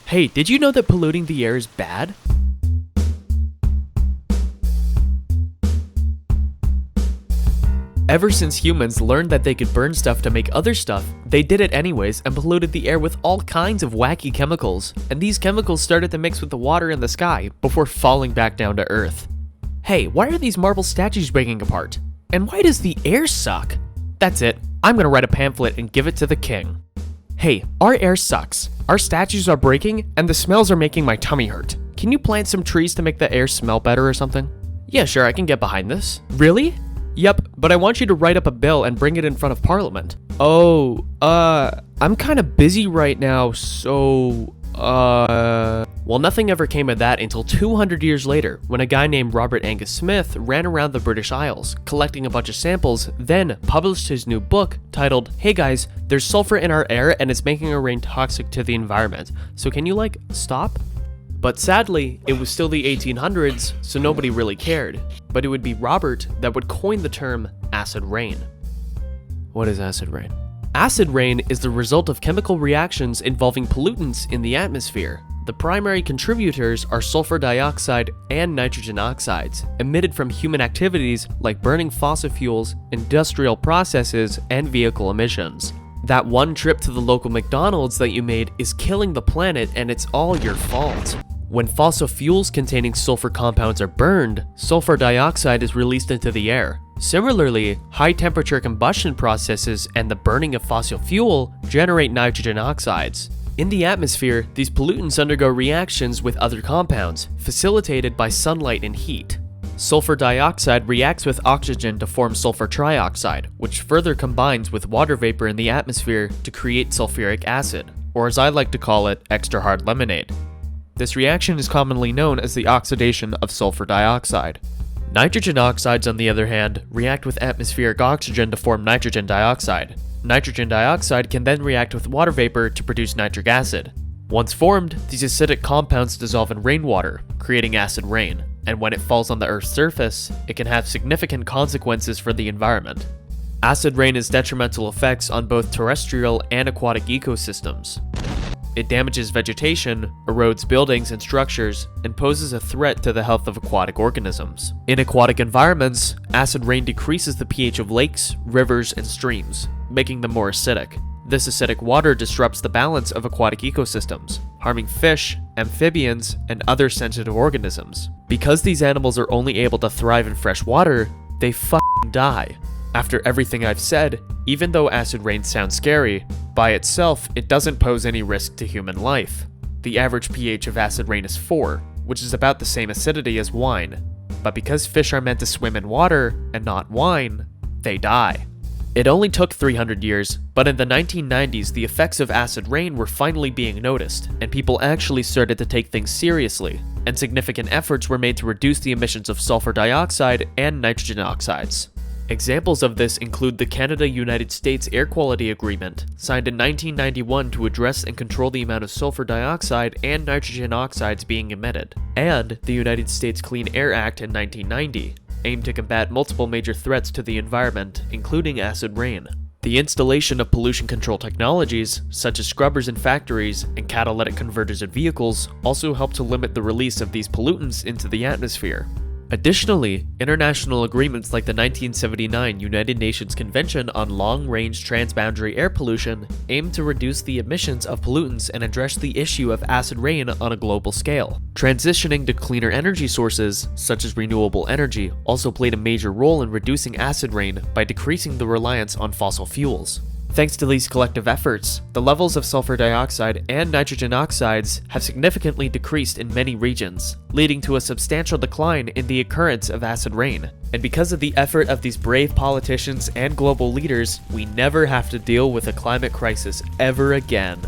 Hey, did you know that polluting the air is bad? Ever since humans learned that they could burn stuff to make other stuff, they did it anyways and polluted the air with all kinds of wacky chemicals, and these chemicals started to mix with the water in the sky before falling back down to Earth. Hey, why are these marble statues breaking apart? And why does the air suck? That's it, I'm gonna write a pamphlet and give it to the king. Hey, our air sucks. Our statues are breaking and the smells are making my tummy hurt. Can you plant some trees to make the air smell better or something? Yeah, sure, I can get behind this. Really? Yep, but I want you to write up a bill and bring it in front of Parliament. Oh, I'm kinda busy right now, so, Well, nothing ever came of that until 200 years later, when a guy named Robert Angus Smith ran around the British Isles, collecting a bunch of samples, then published his new book titled, "Hey guys, there's sulfur in our air and it's making our rain toxic to the environment, so can you stop?" But sadly, it was still the 1800s, so nobody really cared. But it would be Robert that would coin the term acid rain. What is acid rain? Acid rain is the result of chemical reactions involving pollutants in the atmosphere. The primary contributors are sulfur dioxide and nitrogen oxides, emitted from human activities like burning fossil fuels, industrial processes, and vehicle emissions. That one trip to the local McDonald's that you made is killing the planet, and it's all your fault. When fossil fuels containing sulfur compounds are burned, sulfur dioxide is released into the air. Similarly, high-temperature combustion processes and the burning of fossil fuel generate nitrogen oxides. In the atmosphere, these pollutants undergo reactions with other compounds, facilitated by sunlight and heat. Sulfur dioxide reacts with oxygen to form sulfur trioxide, which further combines with water vapor in the atmosphere to create sulfuric acid, or as I like to call it, extra hard lemonade. This reaction is commonly known as the oxidation of sulfur dioxide. Nitrogen oxides, on the other hand, react with atmospheric oxygen to form nitrogen dioxide. Nitrogen dioxide can then react with water vapor to produce nitric acid. Once formed, these acidic compounds dissolve in rainwater, creating acid rain, and when it falls on the Earth's surface, it can have significant consequences for the environment. Acid rain has detrimental effects on both terrestrial and aquatic ecosystems. It damages vegetation, erodes buildings and structures, and poses a threat to the health of aquatic organisms. In aquatic environments, acid rain decreases the pH of lakes, rivers, and streams, making them more acidic. This acidic water disrupts the balance of aquatic ecosystems, harming fish, amphibians, and other sensitive organisms. Because these animals are only able to thrive in fresh water, they f***ing die. After everything I've said, even though acid rain sounds scary, by itself, it doesn't pose any risk to human life. The average pH of acid rain is 4, which is about the same acidity as wine. But because fish are meant to swim in water, and not wine, they die. It only took 300 years, but in the 1990s, the effects of acid rain were finally being noticed, and people actually started to take things seriously, and significant efforts were made to reduce the emissions of sulfur dioxide and nitrogen oxides. Examples of this include the Canada-United States Air Quality Agreement, signed in 1991 to address and control the amount of sulfur dioxide and nitrogen oxides being emitted, and the United States Clean Air Act in 1990, aimed to combat multiple major threats to the environment, including acid rain. The installation of pollution control technologies, such as scrubbers in factories and catalytic converters in vehicles, also help to limit the release of these pollutants into the atmosphere. Additionally, international agreements like the 1979 United Nations Convention on Long-Range Transboundary Air Pollution aim to reduce the emissions of pollutants and address the issue of acid rain on a global scale. Transitioning to cleaner energy sources, such as renewable energy, also played a major role in reducing acid rain by decreasing the reliance on fossil fuels. Thanks to these collective efforts, the levels of sulfur dioxide and nitrogen oxides have significantly decreased in many regions, leading to a substantial decline in the occurrence of acid rain. And because of the effort of these brave politicians and global leaders, we never have to deal with a climate crisis ever again.